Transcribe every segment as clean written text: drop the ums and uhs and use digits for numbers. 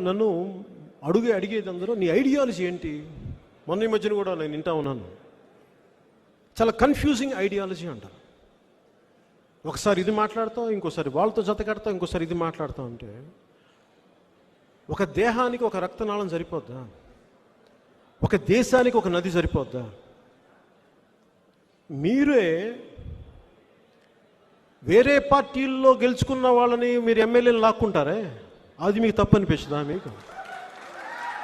నన్ను అడిగేది అందరూ, నీ ఐడియాలజీ ఏంటి? మొన్న ఈ మధ్యన కూడా నేను వింటా ఉన్నాను, చాలా కన్ఫ్యూజింగ్ ఐడియాలజీ అంటారు. ఒకసారి ఇది మాట్లాడతాం, ఇంకోసారి వాళ్ళతో జత కడతాం, ఇంకోసారి ఇది మాట్లాడతాం. అంటే ఒక దేహానికి ఒక రక్తనాళం సరిపోద్దా? ఒక దేశానికి ఒక నది సరిపోద్దా? మీరే వేరే పార్టీల్లో గెలుచుకున్న వాళ్ళని మీరు ఎమ్మెల్యేలు లాక్కుంటారే, అది మీకు తప్పు అనిపిస్తుందా? మీకు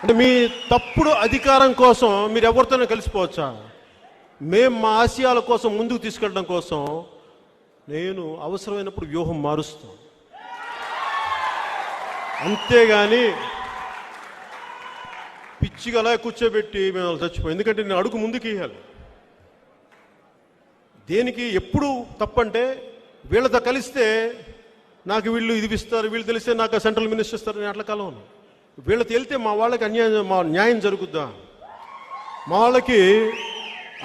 అంటే మీ తప్పుడు అధికారం కోసం మీరు ఎవరితోనే కలిసిపోవచ్చా? మేము మా ఆశయాల కోసం ముందుకు తీసుకెళ్ళడం కోసం నేను అవసరమైనప్పుడు వ్యూహం మారుస్తాం, అంతేగాని పిచ్చిగా అలా కూర్చోబెట్టి మేము చచ్చిపోయి. ఎందుకంటే నేను అడుగు ముందుకు ఇవ్వాలి. దేనికి ఎప్పుడు తప్పంటే, వీళ్ళతో కలిస్తే నాకు వీళ్ళు ఇది ఇస్తారు, వీళ్ళు తెలిస్తే నాకు సెంట్రల్ మినిస్టర్ ఇస్తారు, నేను అట్లా కాలం. వీళ్ళతో వెళ్తే మా వాళ్ళకి న్యాయం జరుగుద్దా? మా వాళ్ళకి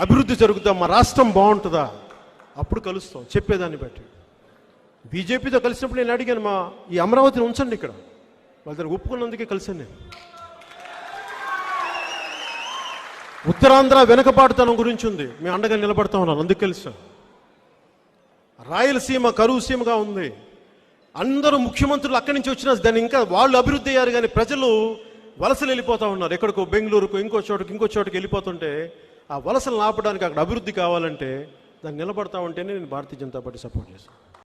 అభివృద్ధి జరుగుద్దా? మా రాష్ట్రం బాగుంటుందా? అప్పుడు కలుస్తాం చెప్పేదాన్ని బట్టి. బీజేపీతో కలిసినప్పుడు నేను అడిగాను, ఈ అమరావతిని ఉంచండి ఇక్కడ, వాళ్ళ దాన్ని ఒప్పుకున్నందుకే కలిసాను నేను. ఉత్తరాంధ్ర వెనకబాటుతనం గురించి ఉంది, మేము అండగా నిలబడతా ఉన్నాను, అందుకు కలిసాం. రాయలసీమ కరువు సీమగా ఉంది, అందరూ ముఖ్యమంత్రులు అక్కడి నుంచి వచ్చినా దాన్ని ఇంకా వాళ్ళు అభివృద్ధి అయ్యారు, కానీ ప్రజలు వలసలు వెళ్ళిపోతూ ఉన్నారు. ఎక్కడికో బెంగళూరుకు, ఇంకో చోటుకి వెళ్ళిపోతుంటే ఆ వలసలు ఆపడానికి, అక్కడ అభివృద్ధి కావాలంటే దాన్ని నిలబడతా ఉంటేనే నేను భారతీయ జనతా పార్టీ సపోర్ట్ చేశాను.